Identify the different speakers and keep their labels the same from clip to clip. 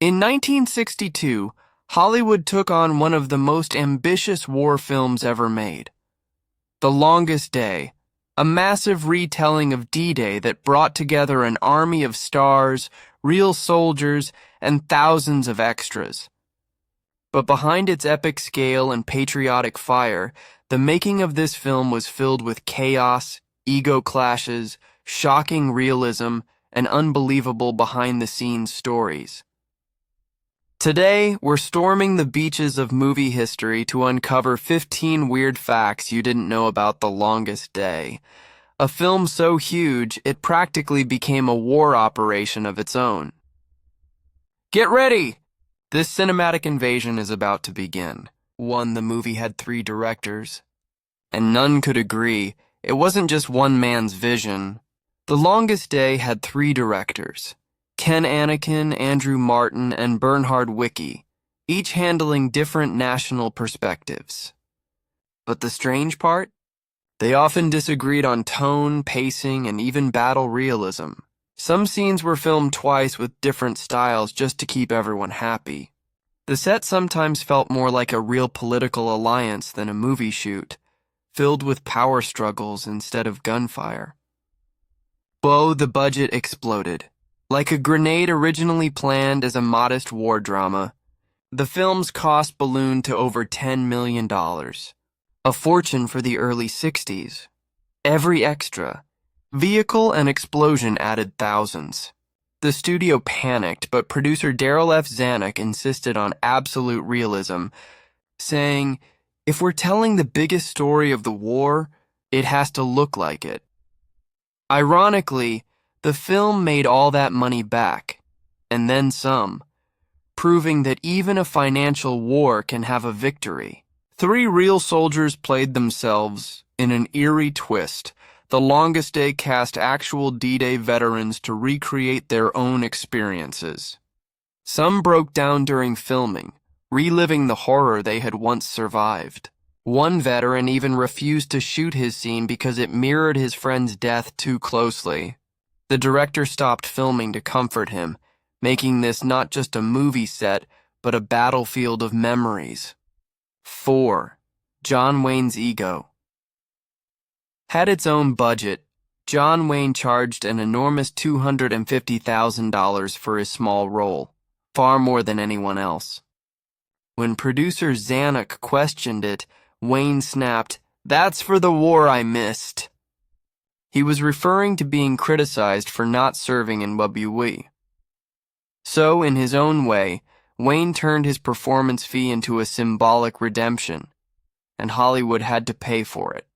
Speaker 1: In 1962, Hollywood took on one of the most ambitious war films ever made. The Longest Day, a massive retelling of D-Day that brought together an army of stars, real soldiers, and thousands of extras. But behind its epic scale and patriotic fire, the making of this film was filled with chaos, ego clashes, shocking realism, and unbelievable behind-the-scenes stories. Today, we're storming the beaches of movie history to uncover 15 weird facts you didn't know about The Longest Day, a film so huge it practically became a war operation of its own. Get ready! This cinematic invasion is about to begin. One, the movie had 3 directors, and none could agree it wasn't just one man's vision. The Longest Day had 3 directors. Ken Anakin, Andrew Martin, and Bernhard Wicki, each handling different national perspectives. But the strange part? They often disagreed on tone, pacing, and even battle realism. Some scenes were filmed twice with different styles just to keep everyone happy. The set sometimes felt more like a real political alliance than a movie shoot, filled with power struggles instead of gunfire. The budget exploded. Like a grenade originally planned as a modest war drama, the film's cost ballooned to over $10 million, a fortune for the early 60s. Every extra, vehicle and explosion added thousands. The studio panicked, but producer Darryl F. Zanuck insisted on absolute realism, saying, "If we're telling the biggest story of the war, it has to look like it." Ironically, the film made all that money back, and then some, proving that even a financial war can have a victory. 3 real soldiers played themselves in an eerie twist. The Longest Day cast actual D-Day veterans to recreate their own experiences. Some broke down during filming, reliving the horror they had once survived. One veteran even refused to shoot his scene because it mirrored his friend's death too closely. The director stopped filming to comfort him, making this not just a movie set, but a battlefield of memories. 4. John Wayne's ego. Had its own budget, John Wayne charged an enormous $250,000 for his small role, far more than anyone else. When producer Zanuck questioned it, Wayne snapped, "That's for the war I missed." He was referring to being criticized for not serving in WW. So, in his own way, Wayne turned his performance fee into a symbolic redemption, and Hollywood had to pay for it.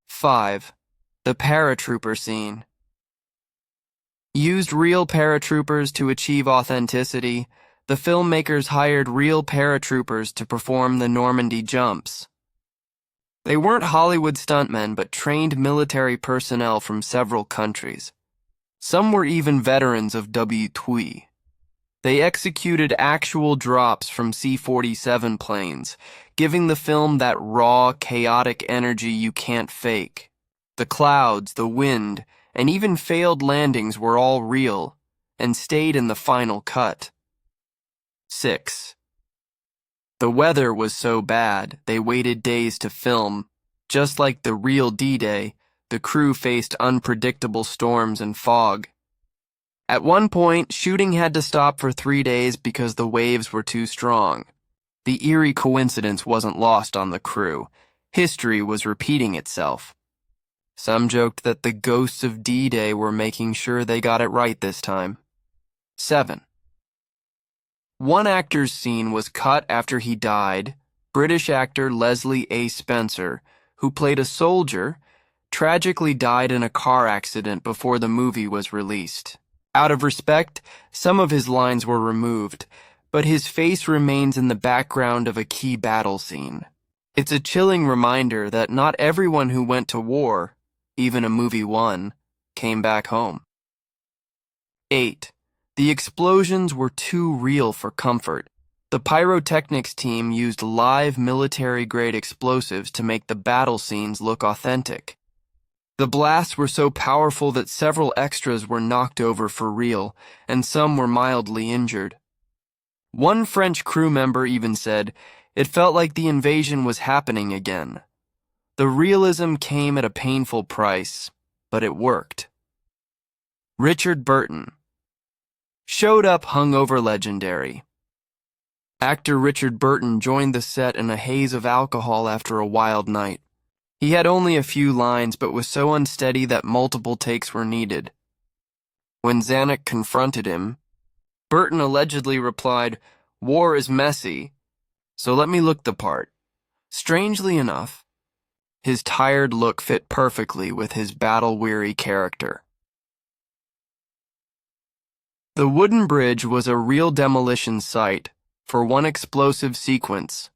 Speaker 1: 5. The paratrooper scene. Used real paratroopers to achieve authenticity, the filmmakers hired real paratroopers to perform the Normandy jumps. They weren't Hollywood stuntmen, but trained military personnel from several countries. Some were even veterans of WW. They executed actual drops from C-47 planes, giving the film that raw, chaotic energy you can't fake. The clouds, the wind, and even failed landings were all real, and stayed in the final cut. 6. The weather was so bad, they waited days to film. Just like the real D-Day, the crew faced unpredictable storms and fog. At one point, shooting had to stop for 3 days because the waves were too strong. The eerie coincidence wasn't lost on the crew. History was repeating itself. Some joked that the ghosts of D-Day were making sure they got it right this time. 7. One actor's scene was cut after he died. British actor Leslie A. Spencer, who played a soldier, tragically died in a car accident before the movie was released. Out of respect, some of his lines were removed, but his face remains in the background of a key battle scene. It's a chilling reminder that not everyone who went to war, even a movie one, came back home. 8. The explosions were too real for comfort. The pyrotechnics team used live military-grade explosives to make the battle scenes look authentic. The blasts were so powerful that several extras were knocked over for real, and some were mildly injured. One French crew member even said, "It felt like the invasion was happening again." The realism came at a painful price, but it worked. Richard Burton showed up hungover legendary. Actor Richard Burton joined the set in a haze of alcohol after a wild night. He had only a few lines but was so unsteady that multiple takes were needed. When Zanuck confronted him, Burton allegedly replied, "War is messy, so let me look the part." Strangely enough, his tired look fit perfectly with his battle-weary character. The wooden bridge was a real demolition site for one explosive sequence.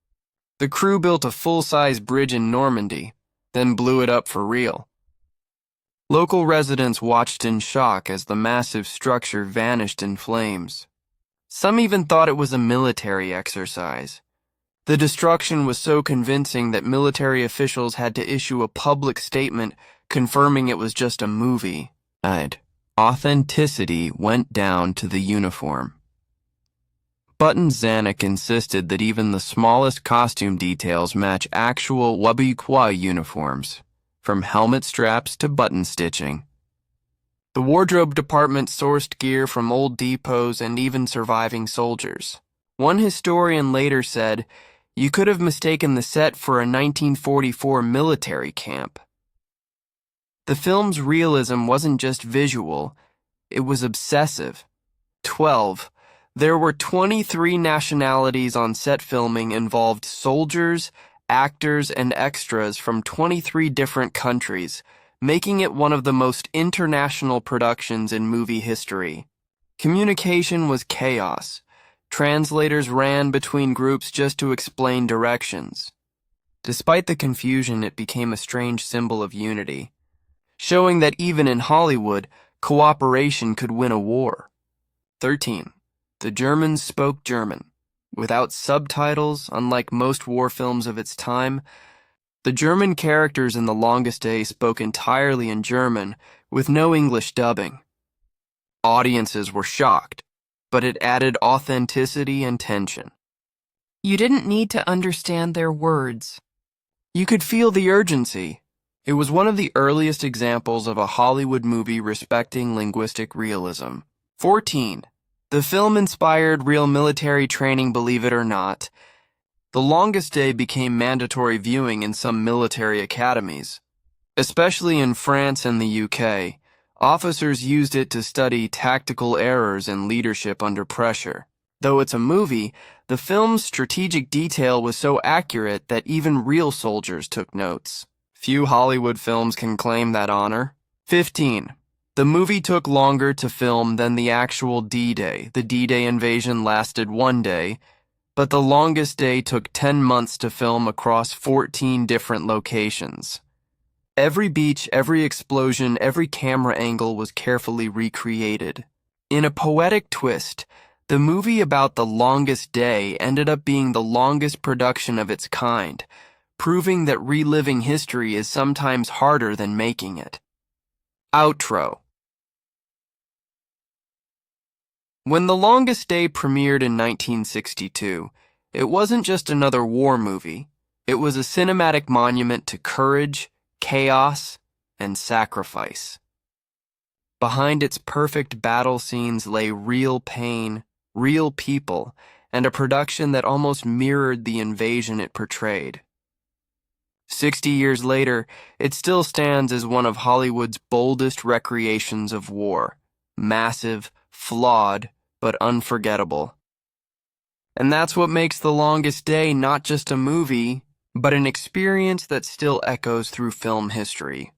Speaker 1: The crew built a full-size bridge in Normandy, then blew it up for real. Local residents watched in shock as the massive structure vanished in flames. Some even thought it was a military exercise. The destruction was so convincing that military officials had to issue a public statement confirming it was just a movie. Authenticity went down to the uniform. Button Zanuck insisted that even the smallest costume details match actual Quebecois uniforms, from helmet straps to button stitching. The wardrobe department sourced gear from old depots and even surviving soldiers. One historian later said, "You could have mistaken the set for a 1944 military camp." The film's realism wasn't just visual, it was obsessive. 12. There were 23 nationalities on set. Filming involved soldiers, actors, and extras from 23 different countries, making it one of the most international productions in movie history. Communication was chaos. Translators ran between groups just to explain directions. Despite the confusion, it became a strange symbol of unity, showing that even in Hollywood, cooperation could win a war. 13. The Germans spoke German. Without subtitles, unlike most war films of its time, the German characters in The Longest Day spoke entirely in German, with no English dubbing. Audiences were shocked, but it added authenticity and tension. You didn't need to understand their words. You could feel the urgency. It was one of the earliest examples of a Hollywood movie respecting linguistic realism. 14. The film inspired real military training, believe it or not. The Longest Day became mandatory viewing in some military academies. Especially in France and the UK, officers used it to study tactical errors and leadership under pressure. Though it's a movie, the film's strategic detail was so accurate that even real soldiers took notes. Few Hollywood films can claim that honor. 15. The movie took longer to film than the actual D-Day. The D-Day invasion lasted 1 day, but The Longest Day took 10 months to film across 14 different locations. Every beach, every explosion, every camera angle was carefully recreated. In a poetic twist, the movie about The Longest Day ended up being the longest production of its kind, proving that reliving history is sometimes harder than making it. Outro. When The Longest Day premiered in 1962, it wasn't just another war movie. It was a cinematic monument to courage, chaos, and sacrifice. Behind its perfect battle scenes lay real pain, real people, and a production that almost mirrored the invasion it portrayed. 60 years later, it still stands as one of Hollywood's boldest recreations of war. Massive, flawed, but unforgettable. And that's what makes The Longest Day not just a movie, but an experience that still echoes through film history.